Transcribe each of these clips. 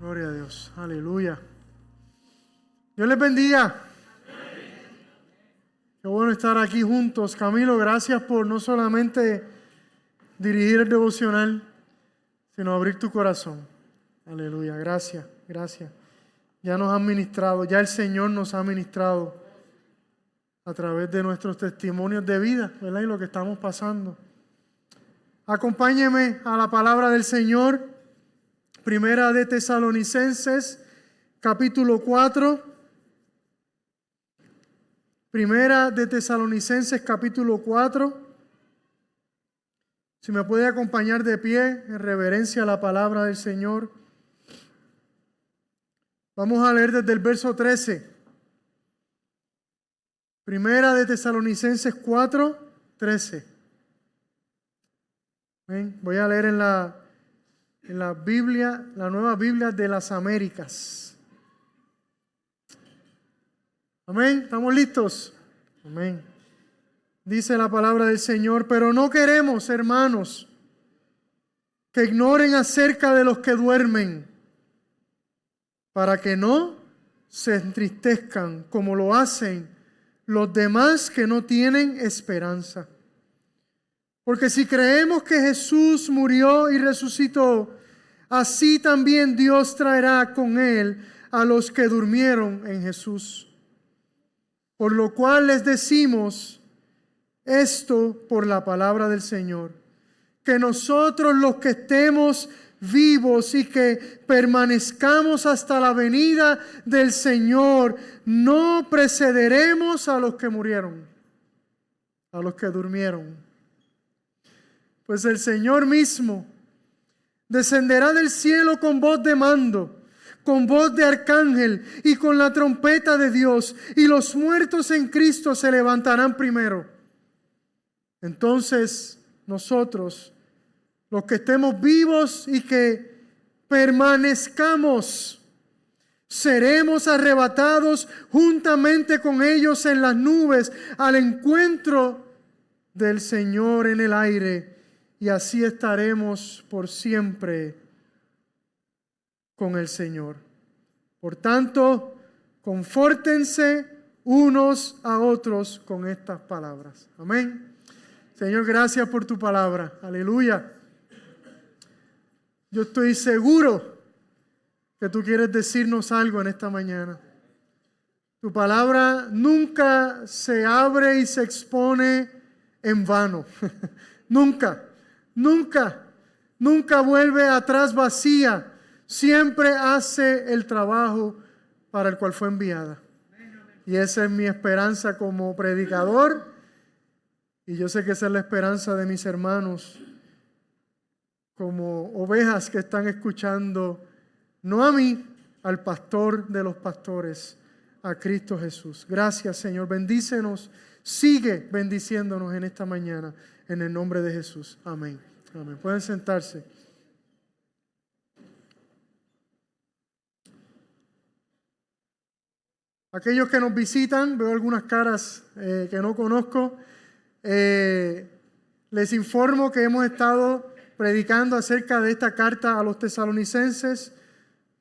Gloria a Dios. Aleluya. Dios les bendiga. Qué bueno estar aquí juntos. Camilo, gracias por no solamente dirigir el devocional, sino abrir tu corazón. Aleluya. Gracias, gracias. Ya nos han ministrado, ya el Señor nos ha ministrado a través de nuestros testimonios de vida, ¿verdad? Y lo que estamos pasando. Acompáñeme a la palabra del Señor. Primera de Tesalonicenses, capítulo 4. Primera de Tesalonicenses, capítulo 4. Si me puede acompañar de pie en reverencia a la palabra del Señor. Vamos a leer desde el verso 13. Primera de Tesalonicenses 4, 13. ¿Ven? Voy a leer en la Biblia, la Nueva Biblia de las Américas. Amén. ¿Estamos listos? Amén. Dice la palabra del Señor: pero no queremos, hermanos, que ignoren acerca de los que duermen, para que no se entristezcan como lo hacen los demás que no tienen esperanza. Porque si creemos que Jesús murió y resucitó, así también Dios traerá con Él a los que durmieron en Jesús. Por lo cual les decimos esto por la palabra del Señor, que nosotros los que estemos vivos y que permanezcamos hasta la venida del Señor, no precederemos a los que murieron, a los que durmieron. Pues el Señor mismo descenderá del cielo con voz de mando, con voz de arcángel y con la trompeta de Dios, y los muertos en Cristo se levantarán primero. Entonces nosotros, los que estemos vivos y que permanezcamos, seremos arrebatados juntamente con ellos en las nubes al encuentro del Señor en el aire, y así estaremos por siempre con el Señor. Por tanto, confórtense unos a otros con estas palabras. Amén. Señor, gracias por tu palabra. Aleluya. Yo estoy seguro que tú quieres decirnos algo en esta mañana. Tu palabra nunca se abre y se expone en vano. Nunca, nunca, nunca vuelve atrás vacía. Siempre hace el trabajo para el cual fue enviada. Y esa es mi esperanza como predicador. Y yo sé que esa es la esperanza de mis hermanos como ovejas que están escuchando, no a mí, al pastor de los pastores, a Cristo Jesús. Gracias, Señor. Bendícenos. Sigue bendiciéndonos en esta mañana, en el nombre de Jesús. Amén. Amén. Pueden sentarse. Aquellos que nos visitan, veo algunas caras que no conozco. Les informo que hemos estado predicando acerca de esta carta a los tesalonicenses.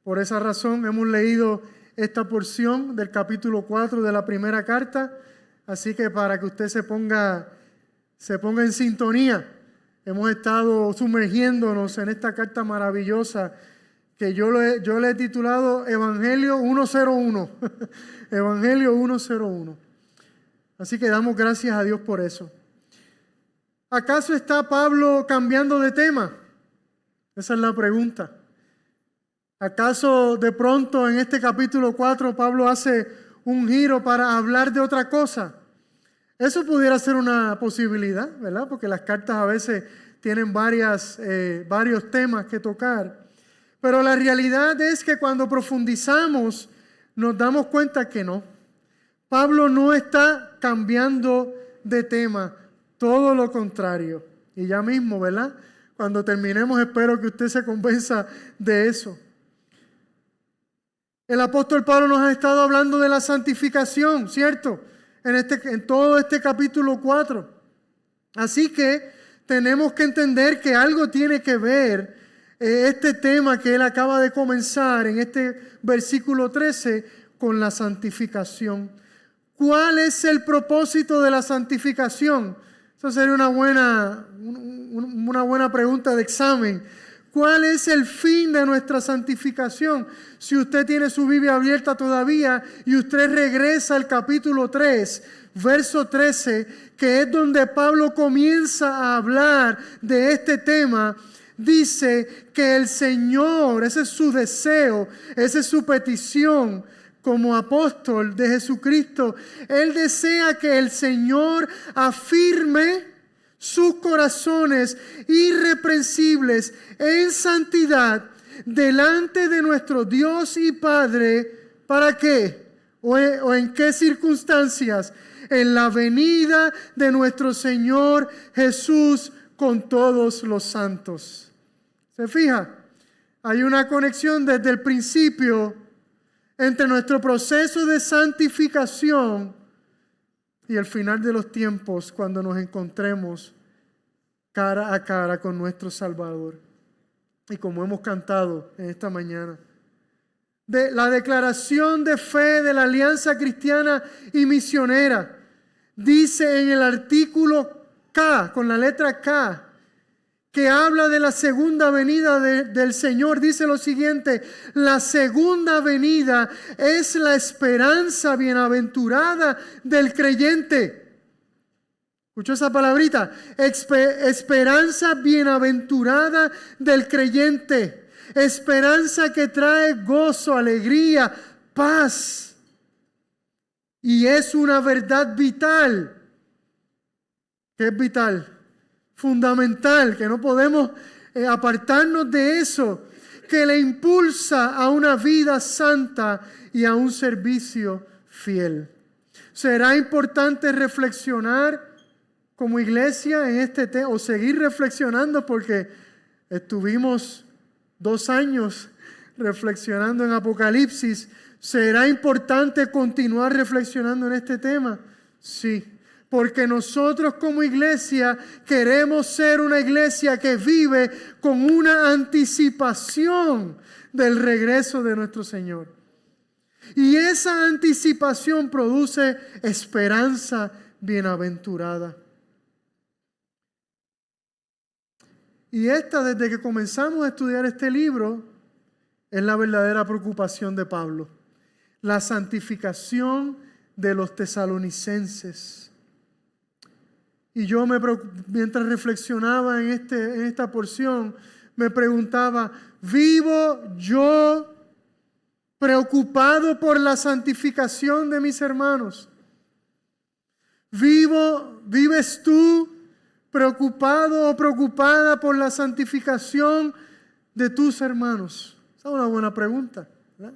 Por esa razón hemos leído esta porción del capítulo 4 de la primera carta. Así que para que usted se ponga en sintonía, hemos estado sumergiéndonos en esta carta maravillosa que yo le he titulado Evangelio 101. Evangelio 101. Así que damos gracias a Dios por eso. ¿Acaso está Pablo cambiando de tema? Esa es la pregunta. ¿Acaso de pronto en este capítulo 4 Pablo hace un giro para hablar de otra cosa? Eso pudiera ser una posibilidad, ¿verdad? Porque las cartas a veces tienen varios temas que tocar. Pero la realidad es que cuando profundizamos nos damos cuenta que no. Pablo no está cambiando de tema, todo lo contrario. Y ya mismo, ¿verdad? Cuando terminemos espero que usted se convenza de eso. El apóstol Pablo nos ha estado hablando de la santificación, ¿cierto? En todo este capítulo 4. Así que tenemos que entender que algo tiene que ver este tema que él acaba de comenzar en este versículo 13 con la santificación. ¿Cuál es el propósito de la santificación? Eso sería una buena pregunta de examen. ¿Cuál es el fin de nuestra santificación? Si usted tiene su Biblia abierta todavía y usted regresa al capítulo 3, verso 13, que es donde Pablo comienza a hablar de este tema, dice que el Señor, ese es su deseo, esa es su petición como apóstol de Jesucristo. Él desea que el Señor afirme sus corazones irreprensibles en santidad delante de nuestro Dios y Padre. ¿Para qué? ¿O en qué circunstancias? En la venida de nuestro Señor Jesús con todos los santos. ¿Se fija? Hay una conexión desde el principio entre nuestro proceso de santificación y el final de los tiempos, cuando nos encontremos cara a cara con nuestro Salvador. Y como hemos cantado en esta mañana, de la declaración de fe de la Alianza Cristiana y Misionera, dice en el artículo K, con la letra K, que habla de la segunda venida del Señor, dice lo siguiente: la segunda venida es la esperanza bienaventurada del creyente. ¿Escuchó esa palabrita? Esperanza bienaventurada del creyente. Esperanza que trae gozo, alegría, paz. Y es una verdad vital. ¿Qué es vital? Fundamental, que no podemos apartarnos de eso, que le impulsa a una vida santa y a un servicio fiel. Será importante reflexionar como iglesia en este tema, o seguir reflexionando, porque estuvimos 2 años reflexionando en Apocalipsis. ¿Será importante continuar reflexionando en este tema? Sí. Porque nosotros como iglesia queremos ser una iglesia que vive con una anticipación del regreso de nuestro Señor. Y esa anticipación produce esperanza bienaventurada. Y desde que comenzamos a estudiar este libro, es la verdadera preocupación de Pablo. La santificación de los tesalonicenses. Y yo mientras reflexionaba en esta porción, me preguntaba, ¿vivo yo preocupado por la santificación de mis hermanos? ¿Vives tú preocupado o preocupada por la santificación de tus hermanos? Esa es una buena pregunta, ¿verdad?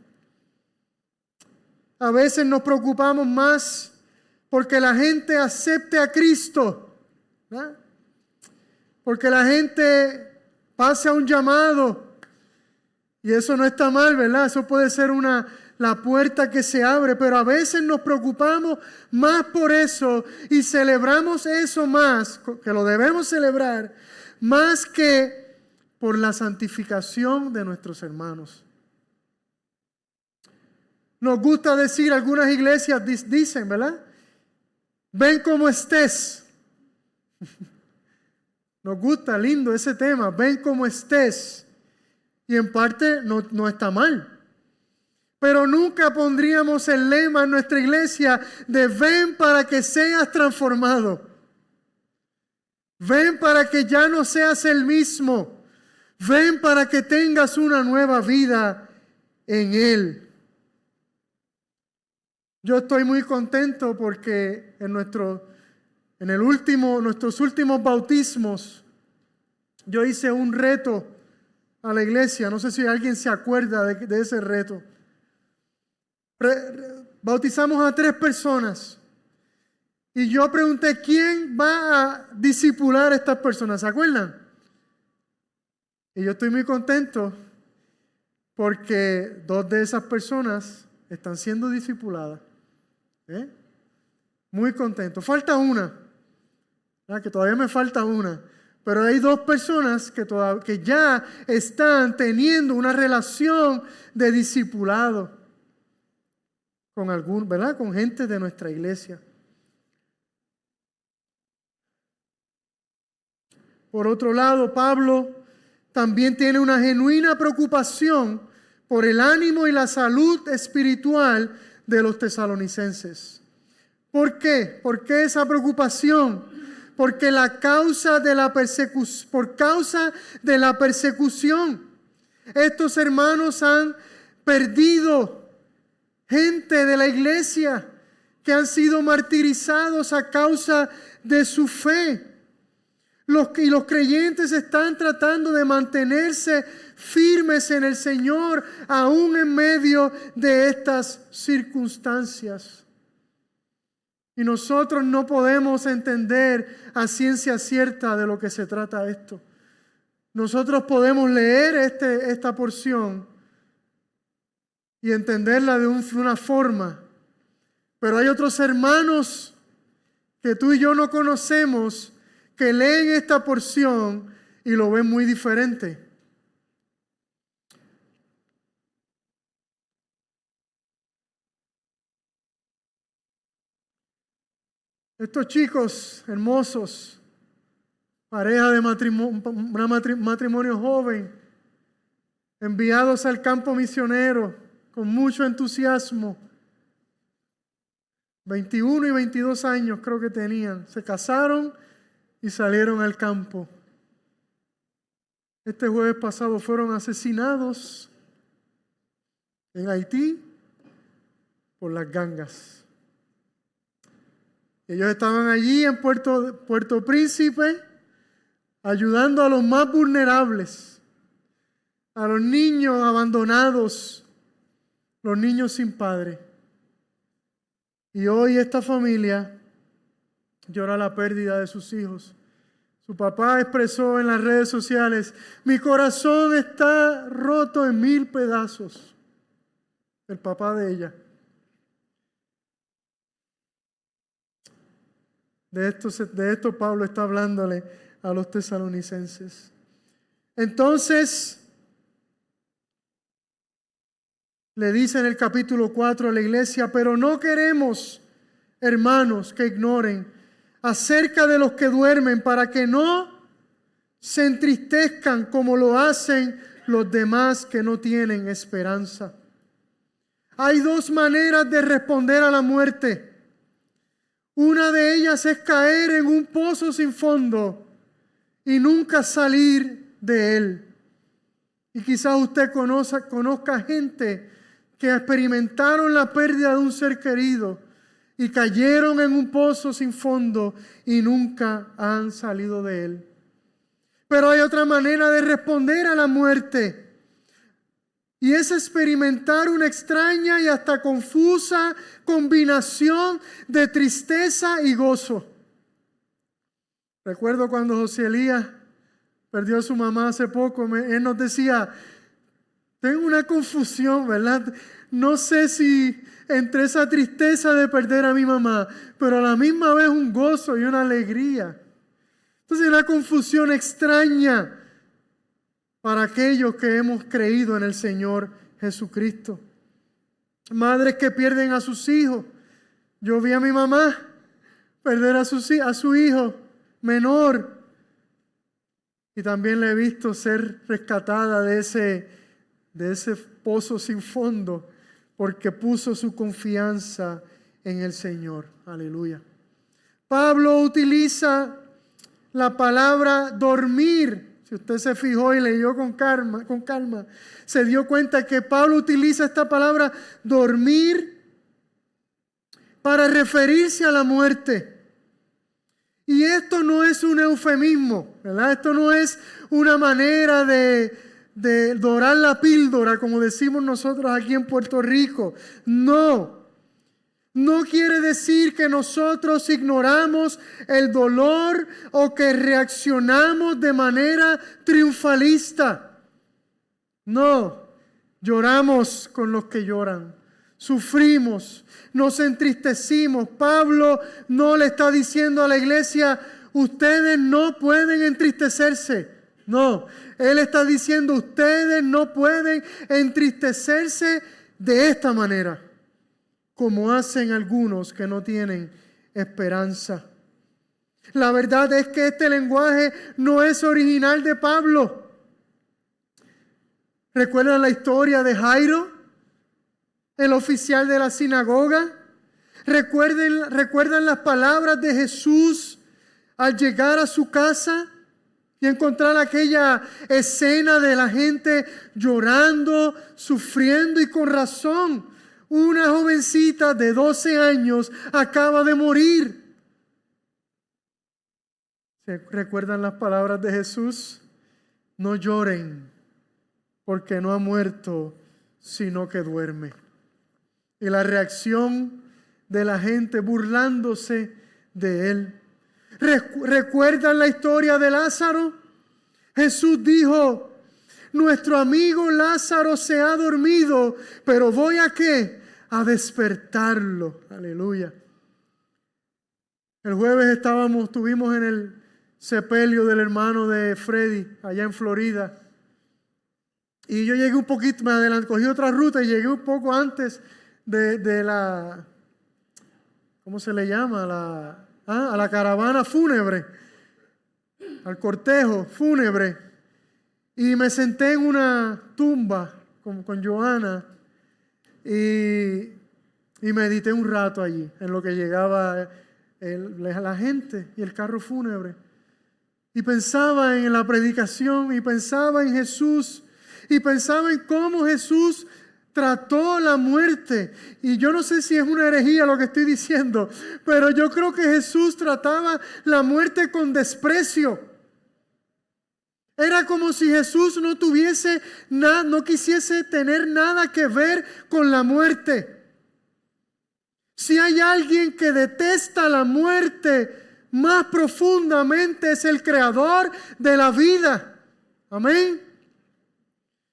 A veces nos preocupamos más porque la gente acepte a Cristo, ¿verdad? Porque la gente pase a un llamado. Y eso no está mal, ¿verdad? Eso puede ser la puerta que se abre, pero a veces nos preocupamos más por eso y celebramos eso más, que lo debemos celebrar, más que por la santificación de nuestros hermanos. Nos gusta decir, algunas iglesias dicen, ¿verdad? Ven como estés. Nos gusta, lindo ese tema, ven como estés. Y en parte no está mal. Pero nunca pondríamos el lema en nuestra iglesia de ven para que seas transformado. Ven para que ya no seas el mismo. Ven para que tengas una nueva vida en Él. Yo estoy muy contento porque nuestros últimos bautismos, yo hice un reto a la iglesia. No sé si alguien se acuerda de ese reto. Bautizamos a 3 personas. Y yo pregunté, ¿quién va a discipular a estas personas? ¿Se acuerdan? Y yo estoy muy contento porque 2 de esas personas están siendo discipuladas. Muy contento. Falta una, ¿verdad? Que todavía me falta una. Pero hay dos personas que ya están teniendo una relación de discipulado con gente de nuestra iglesia. Por otro lado, Pablo también tiene una genuina preocupación por el ánimo y la salud espiritual de los tesalonicenses. ¿Por qué? ¿Por qué esa preocupación? Porque por causa de la persecución, estos hermanos han perdido gente de la iglesia que han sido martirizados a causa de su fe. Y los creyentes están tratando de mantenerse firmes en el Señor, aún en medio de estas circunstancias. Y nosotros no podemos entender a ciencia cierta de lo que se trata esto. Nosotros podemos leer esta porción y entenderla de una forma, pero hay otros hermanos que tú y yo no conocemos que leen esta porción y lo ven muy diferente. Estos chicos hermosos, pareja de matrimonio joven, enviados al campo misionero con mucho entusiasmo, 21 y 22 años creo que tenían, se casaron y salieron al campo. Este jueves pasado fueron asesinados en Haití por las gangas. Ellos estaban allí en Puerto Príncipe ayudando a los más vulnerables, a los niños abandonados, los niños sin padre. Y hoy esta familia llora la pérdida de sus hijos. Su papá expresó en las redes sociales: mi corazón está roto en 1000 pedazos. El papá de ella. De esto Pablo está hablándole a los tesalonicenses. Entonces, le dice en el capítulo 4 a la iglesia: pero no queremos, hermanos, que ignoren acerca de los que duermen, para que no se entristezcan como lo hacen los demás que no tienen esperanza. Hay dos maneras de responder a la muerte. Una de ellas es caer en un pozo sin fondo y nunca salir de él. Y quizás usted conozca gente que experimentaron la pérdida de un ser querido y cayeron en un pozo sin fondo y nunca han salido de él. Pero hay otra manera de responder a la muerte, y es experimentar una extraña y hasta confusa combinación de tristeza y gozo. Recuerdo cuando José Elías perdió a su mamá hace poco, él nos decía: tengo una confusión, ¿verdad? No sé si entre esa tristeza de perder a mi mamá, pero a la misma vez un gozo y una alegría. Entonces, una confusión extraña para aquellos que hemos creído en el Señor Jesucristo. Madres que pierden a sus hijos. Yo vi a mi mamá perder a su hijo menor, y también la he visto ser rescatada de ese pozo sin fondo, porque puso su confianza en el Señor. Aleluya. Pablo utiliza la palabra dormir. Si usted se fijó y leyó con calma, se dio cuenta que Pablo utiliza esta palabra dormir para referirse a la muerte. Y esto no es un eufemismo, ¿verdad? Esto no es una manera de dorar la píldora, como decimos nosotros aquí en Puerto Rico. No. No quiere decir que nosotros ignoramos el dolor o que reaccionamos de manera triunfalista. No, lloramos con los que lloran, sufrimos, nos entristecimos. Pablo no le está diciendo a la iglesia: ustedes no pueden entristecerse. No, Él está diciendo, ustedes no pueden entristecerse de esta manera, como hacen algunos que no tienen esperanza. La verdad es que este lenguaje no es original de Pablo. ¿Recuerdan la historia de Jairo, el oficial de la sinagoga? ¿Recuerdan las palabras de Jesús al llegar a su casa y encontrar aquella escena de la gente llorando, sufriendo y con razón? Una jovencita de 12 años acaba de morir. ¿Se recuerdan las palabras de Jesús? No lloren, porque no ha muerto, sino que duerme. Y la reacción de la gente burlándose de él. ¿Recuerdan la historia de Lázaro? Jesús dijo, nuestro amigo Lázaro se ha dormido, pero voy a ¿qué? A despertarlo. Aleluya. El jueves estuvimos en el sepelio del hermano de Freddy, allá en Florida. Y yo llegué un poquito, me adelanté, cogí otra ruta y llegué un poco antes de la, ¿cómo se le llama? A la caravana fúnebre, al cortejo fúnebre. Y me senté en una tumba con Joana y medité un rato allí, en lo que llegaba la gente y el carro fúnebre. Y pensaba en la predicación, y pensaba en Jesús, y pensaba en cómo Jesús trató la muerte. Y yo no sé si es una herejía lo que estoy diciendo, pero yo creo que Jesús trataba la muerte con desprecio. Era como si Jesús no quisiese tener nada que ver con la muerte. Si hay alguien que detesta la muerte más profundamente, es el creador de la vida. Amén.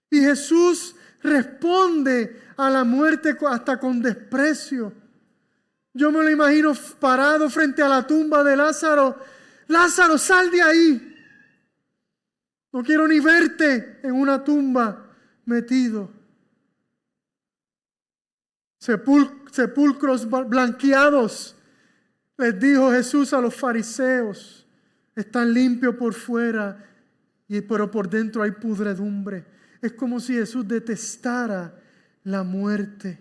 Y Jesús responde a la muerte hasta con desprecio. Yo me lo imagino parado frente a la tumba de Lázaro. Lázaro, sal de ahí. No quiero ni verte en una tumba metido. Sepulcros blanqueados, les dijo Jesús a los fariseos, están limpios por fuera, pero por dentro hay pudredumbre. Es como si Jesús detestara la muerte.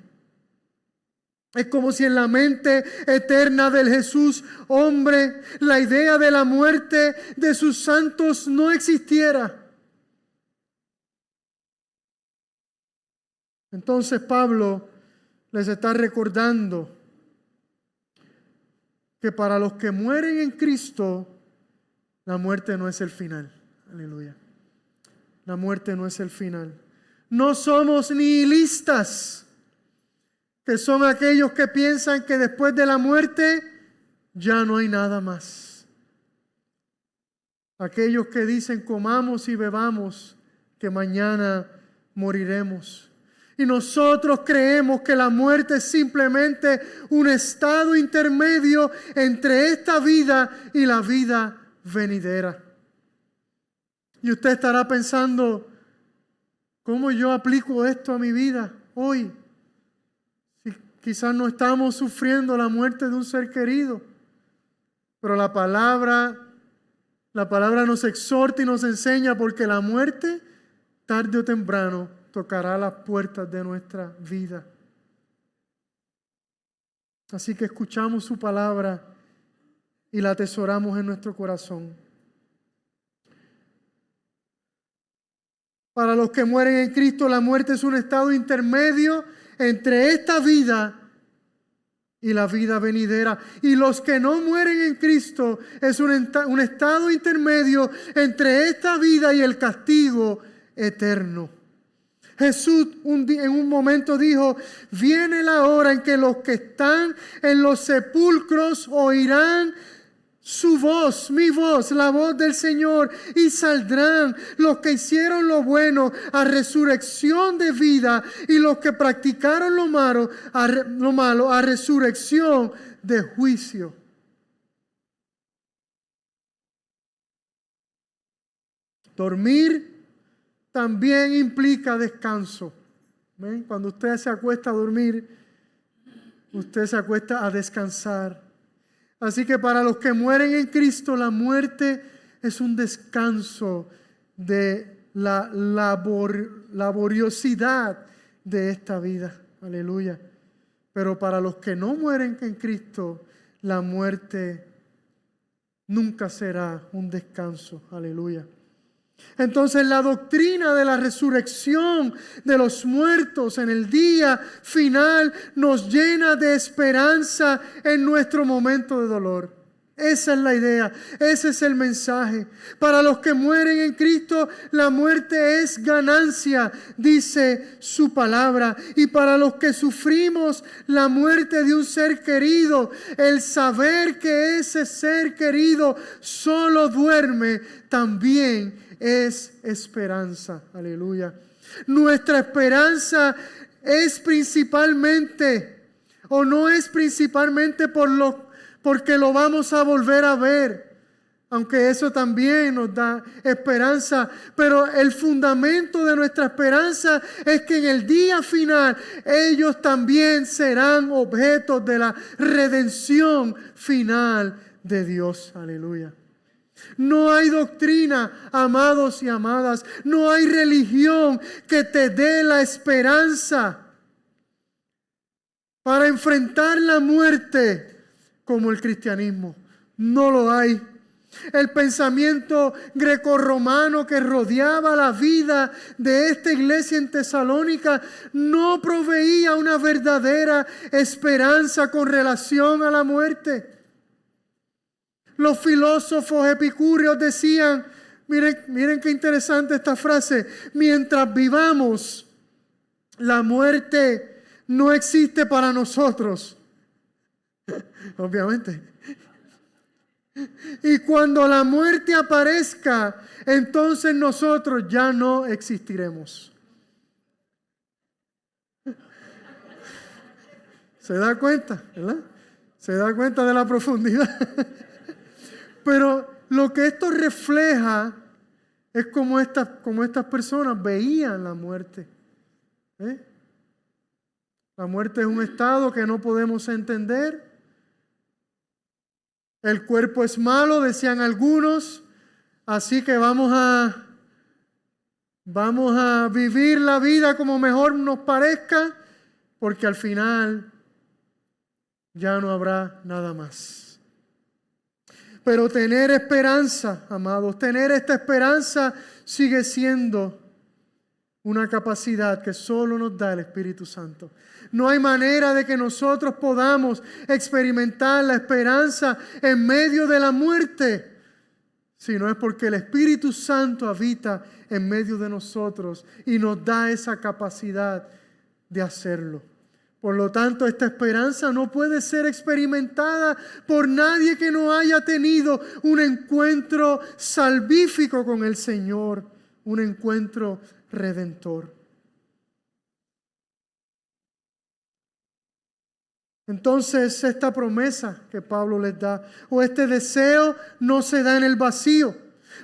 Es como si en la mente eterna del Jesús hombre, la idea de la muerte de sus santos no existiera. Entonces Pablo les está recordando que para los que mueren en Cristo, la muerte no es el final. Aleluya. La muerte no es el final. No somos nihilistas, que son aquellos que piensan que después de la muerte ya no hay nada más. Aquellos que dicen comamos y bebamos, que mañana moriremos. Y nosotros creemos que la muerte es simplemente un estado intermedio entre esta vida y la vida venidera. Y usted estará pensando, ¿cómo yo aplico esto a mi vida hoy? Si quizás no estamos sufriendo la muerte de un ser querido, pero la palabra nos exhorta y nos enseña, porque la muerte, tarde o temprano, tocará las puertas de nuestra vida. Así que escuchamos su palabra y la atesoramos en nuestro corazón. Para los que mueren en Cristo, la muerte es un estado intermedio entre esta vida y la vida venidera. Y los que no mueren en Cristo es un estado intermedio entre esta vida y el castigo eterno. Jesús en un momento dijo, viene la hora en que los que están en los sepulcros oirán su voz, mi voz, la voz del Señor, y saldrán los que hicieron lo bueno a resurrección de vida, y los que practicaron lo malo a resurrección de juicio. Dormir también implica descanso. ¿Ven? Cuando usted se acuesta a dormir, usted se acuesta a descansar. Así que para los que mueren en Cristo, la muerte es un descanso de la laboriosidad de esta vida. Aleluya. Pero para los que no mueren en Cristo, la muerte nunca será un descanso. Aleluya. Entonces la doctrina de la resurrección de los muertos en el día final nos llena de esperanza en nuestro momento de dolor. Esa es la idea, ese es el mensaje. Para los que mueren en Cristo, la muerte es ganancia, dice su palabra. Y para los que sufrimos la muerte de un ser querido, el saber que ese ser querido solo duerme, también es esperanza. Aleluya. Nuestra esperanza es principalmente, o no es principalmente porque lo vamos a volver a ver, aunque eso también nos da esperanza, pero el fundamento de nuestra esperanza es que en el día final ellos también serán objetos de la redención final de Dios. Aleluya. No hay doctrina, amados y amadas, no hay religión que te dé la esperanza para enfrentar la muerte como el cristianismo. No lo hay. El pensamiento grecorromano que rodeaba la vida de esta iglesia en Tesalónica no proveía una verdadera esperanza con relación a la muerte. Los filósofos epicúreos decían, miren qué interesante esta frase, mientras vivamos, la muerte no existe para nosotros. Obviamente. Y cuando la muerte aparezca, entonces nosotros ya no existiremos. ¿Se da cuenta? ¿Verdad? ¿Se da cuenta de la profundidad? Pero lo que esto refleja es como estas personas veían la muerte. La muerte es un estado que no podemos entender. El cuerpo es malo, decían algunos, así que vamos a vivir la vida como mejor nos parezca, porque al final ya no habrá nada más. Pero tener esperanza, amados, tener esta esperanza sigue siendo una capacidad que solo nos da el Espíritu Santo. No hay manera de que nosotros podamos experimentar la esperanza en medio de la muerte, si no es porque el Espíritu Santo habita en medio de nosotros y nos da esa capacidad de hacerlo. Por lo tanto, esta esperanza no puede ser experimentada por nadie que no haya tenido un encuentro salvífico con el Señor, un encuentro redentor. Entonces, esta promesa que Pablo les da, o este deseo, no se da en el vacío.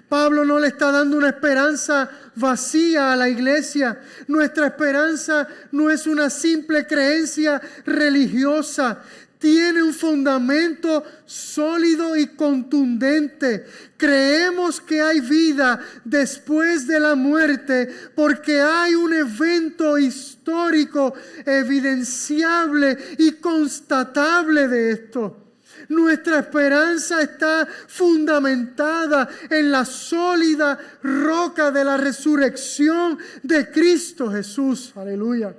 Pablo no le está dando una esperanza vacía a la iglesia. Nuestra esperanza no es una simple creencia religiosa. Tiene un fundamento sólido y contundente. Creemos que hay vida después de la muerte porque hay un evento histórico evidenciable y constatable de esto. Nuestra esperanza está fundamentada en la sólida roca de la resurrección de Cristo Jesús. Aleluya.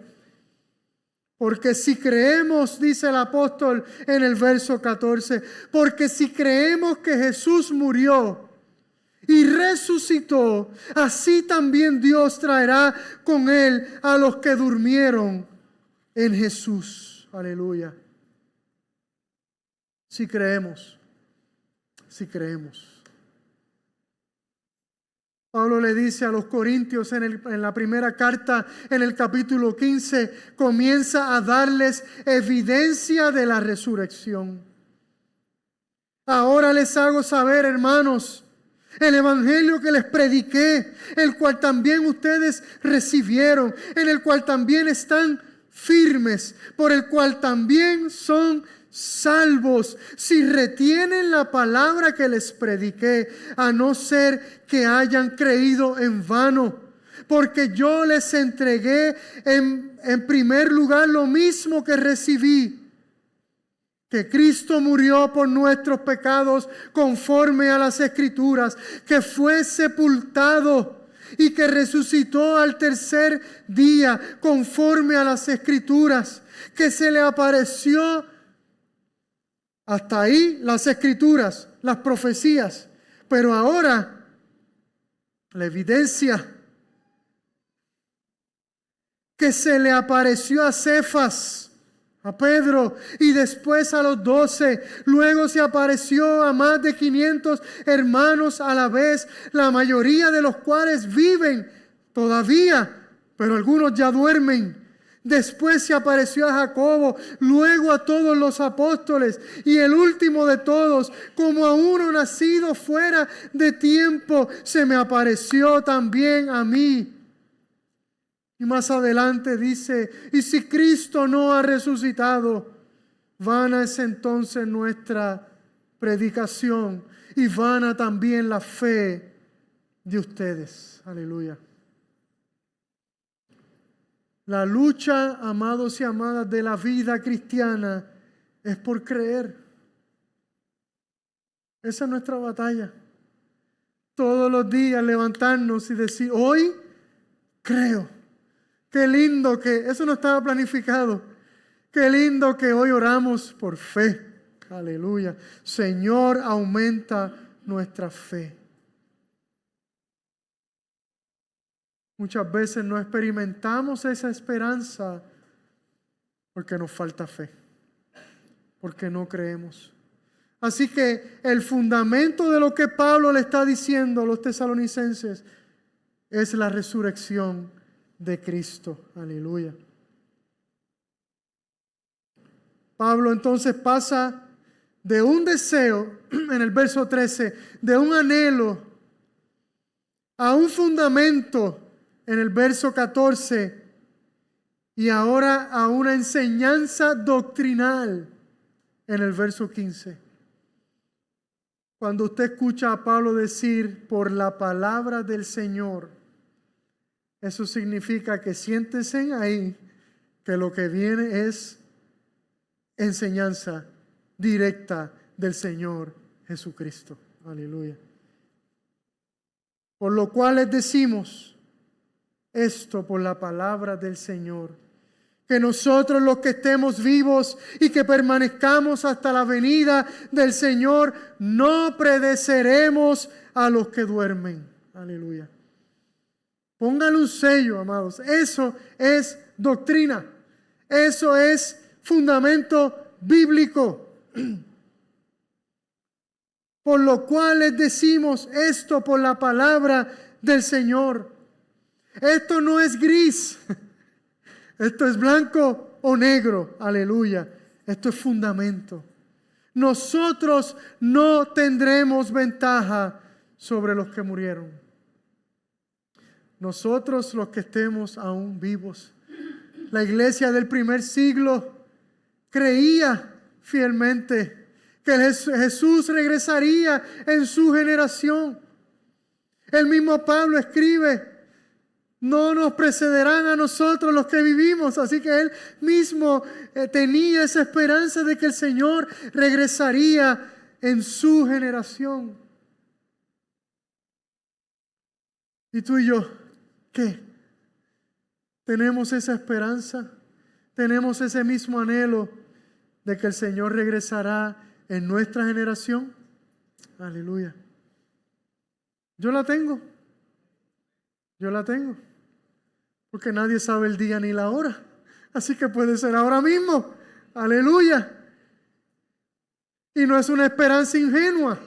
Porque si creemos, dice el apóstol en el verso 14, porque si creemos que Jesús murió y resucitó, así también Dios traerá con él a los que durmieron en Jesús. Aleluya. Si creemos, si creemos. Pablo le dice a los corintios en la primera carta, en el capítulo 15, comienza a darles evidencia de la resurrección. Ahora les hago saber, hermanos, El evangelio que les prediqué, el cual también ustedes recibieron, en el cual también están firmes, por el cual también son salvos, si retienen la palabra que les prediqué, a no ser que hayan creído en vano. Porque yo les entregué en primer lugar lo mismo que recibí, que Cristo murió por nuestros pecados conforme a las Escrituras, que fue sepultado y que resucitó al tercer día conforme a las Escrituras, que se le apareció. Hasta ahí las Escrituras, las profecías, pero ahora la evidencia, que se le apareció a Cefas, a Pedro, y después a los 12. Luego se apareció a más de 500 hermanos a la vez, la mayoría de los cuales viven todavía, pero algunos ya duermen. Después se apareció a Jacobo, luego a todos los apóstoles, y el último de todos, como a uno nacido fuera de tiempo, se me apareció también a mí. Y más adelante dice, y si Cristo no ha resucitado, vana es entonces nuestra predicación y vana también la fe de ustedes. Aleluya. La lucha, amados y amadas, de la vida cristiana es por creer. Esa es nuestra batalla. Todos los días levantarnos y decir, hoy creo. Qué lindo que, eso no estaba planificado. Qué lindo que hoy oramos por fe. Aleluya. Señor, aumenta nuestra fe. Muchas veces no experimentamos esa esperanza porque nos falta fe, porque no creemos. Así que el fundamento de lo que Pablo le está diciendo a los tesalonicenses es la resurrección de Cristo. Aleluya. Pablo entonces pasa de un deseo, en el verso 13, de un anhelo, a un fundamento, en el verso 14, y ahora a una enseñanza doctrinal, en el verso 15. Cuando usted escucha a Pablo decir, por la palabra del Señor, eso significa que siéntense ahí, que lo que viene es enseñanza directa del Señor Jesucristo. Aleluya. Por lo cual les decimos esto por la palabra del Señor, que nosotros los que estemos vivos y que permanezcamos hasta la venida del Señor, no precederemos a los que duermen. Aleluya. Póngale un sello, amados. Eso es doctrina. Eso es fundamento bíblico. Por lo cual les decimos esto por la palabra del Señor. Esto no es gris. Esto es blanco o negro. Aleluya. Esto es fundamento. Nosotros no tendremos ventaja sobre los que murieron. Nosotros los que estemos aún vivos. La iglesia del primer siglo creía fielmente que Jesús regresaría en su generación. El mismo Pablo escribe, no nos precederán a nosotros los que vivimos. Así que él mismo tenía esa esperanza de que el Señor regresaría en su generación. ¿Y tú y yo qué? ¿Tenemos esa esperanza? ¿Tenemos ese mismo anhelo de que el Señor regresará en nuestra generación? Aleluya. Yo la tengo. Yo la tengo. Porque nadie sabe el día ni la hora. Así que puede ser ahora mismo. Aleluya. Y no es una esperanza ingenua.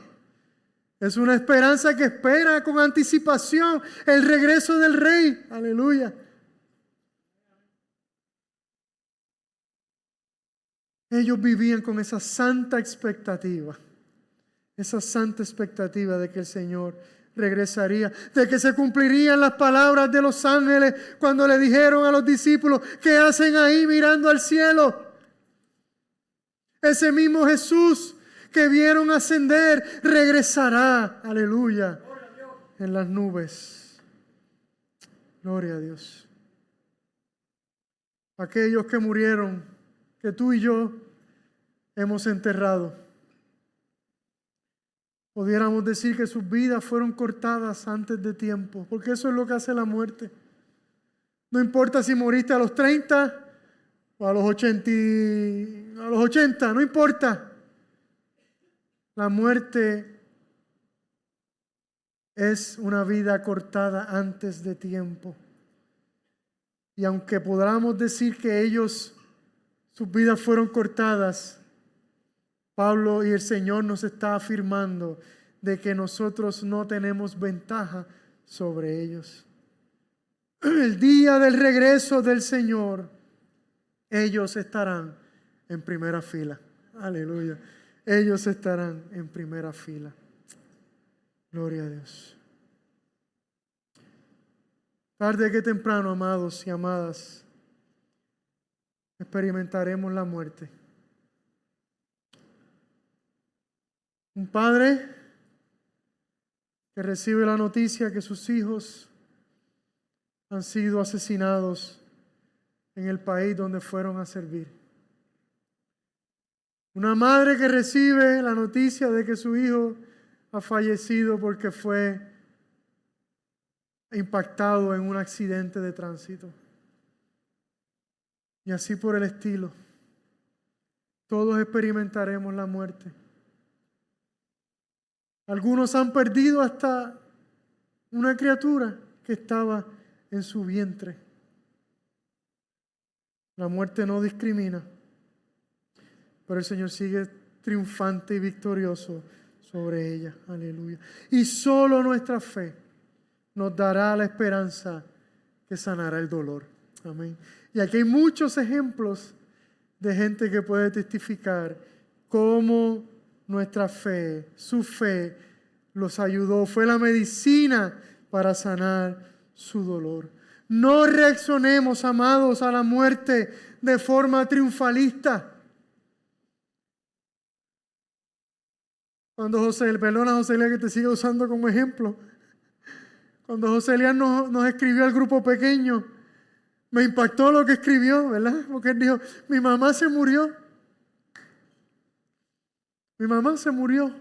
Es una esperanza que espera con anticipación el regreso del Rey. Aleluya. Ellos vivían con esa santa expectativa. Esa santa expectativa de que el Señor regresaría, de que se cumplirían las palabras de los ángeles cuando le dijeron a los discípulos: ¿qué hacen ahí mirando al cielo? Ese mismo Jesús que vieron ascender regresará, aleluya, en las nubes. Gloria a Dios. Aquellos que murieron, que tú y yo hemos enterrado, pudiéramos decir que sus vidas fueron cortadas antes de tiempo, porque eso es lo que hace la muerte. No importa si moriste a los 30 o a los 80, no importa. La muerte es una vida cortada antes de tiempo. Y aunque podamos decir que sus vidas fueron cortadas, Pablo y el Señor nos está afirmando de que nosotros no tenemos ventaja sobre ellos. El día del regreso del Señor, ellos estarán en primera fila. Aleluya. Ellos estarán en primera fila. Gloria a Dios. Tarde que temprano, amados y amadas, experimentaremos la muerte. Un padre que recibe la noticia que sus hijos han sido asesinados en el país donde fueron a servir. Una madre que recibe la noticia de que su hijo ha fallecido porque fue impactado en un accidente de tránsito. Y así por el estilo. Todos experimentaremos la muerte. Algunos han perdido hasta una criatura que estaba en su vientre. La muerte no discrimina, pero el Señor sigue triunfante y victorioso sobre ella. Aleluya. Y solo nuestra fe nos dará la esperanza que sanará el dolor. Amén. Y aquí hay muchos ejemplos de gente que puede testificar cómo nuestra fe, su fe, los ayudó. Fue la medicina para sanar su dolor. No reaccionemos, amados, a la muerte de forma triunfalista. Cuando perdona José Elías que te siga usando como ejemplo. Cuando José Elías nos escribió al grupo pequeño, me impactó lo que escribió, ¿verdad? Porque él dijo: mi mamá se murió. Mi mamá se murió.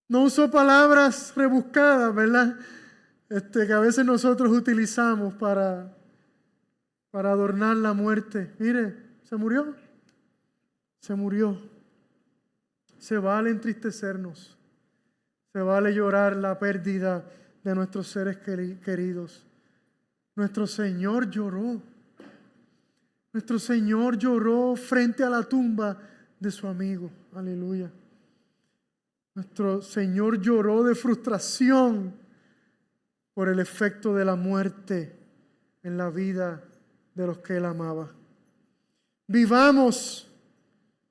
No usó palabras rebuscadas, ¿verdad? Que a veces nosotros utilizamos para adornar la muerte. Mire, se murió. Se murió. Se vale entristecernos. Se vale llorar la pérdida de nuestros seres queridos. Nuestro Señor lloró. Nuestro Señor lloró frente a la tumba de su amigo. Aleluya. Nuestro Señor lloró de frustración por el efecto de la muerte en la vida de los que Él amaba. Vivamos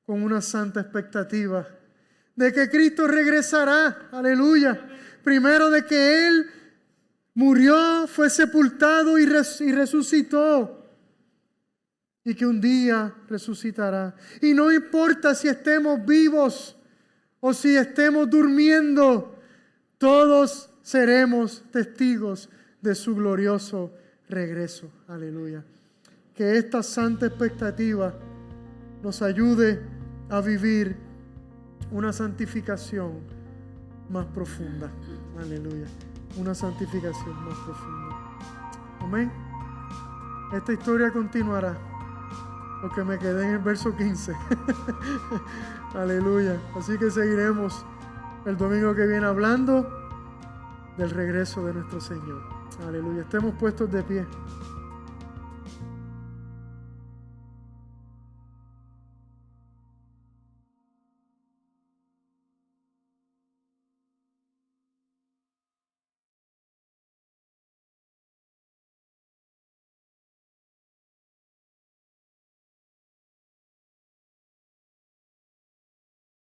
con una santa expectativa de que Cristo regresará. Aleluya. Primero, de que Él murió, fue sepultado y resucitó. Y que un día resucitará. Y no importa si estemos vivos o si estemos durmiendo, todos seremos testigos de su glorioso regreso. Aleluya. Que esta santa expectativa nos ayude a vivir una santificación más profunda. Aleluya. Una santificación más profunda. Amén. Esta historia continuará, porque me quedé en el verso 15. Aleluya. Así que seguiremos el domingo que viene hablando del regreso de nuestro Señor. Aleluya. Estemos puestos de pie.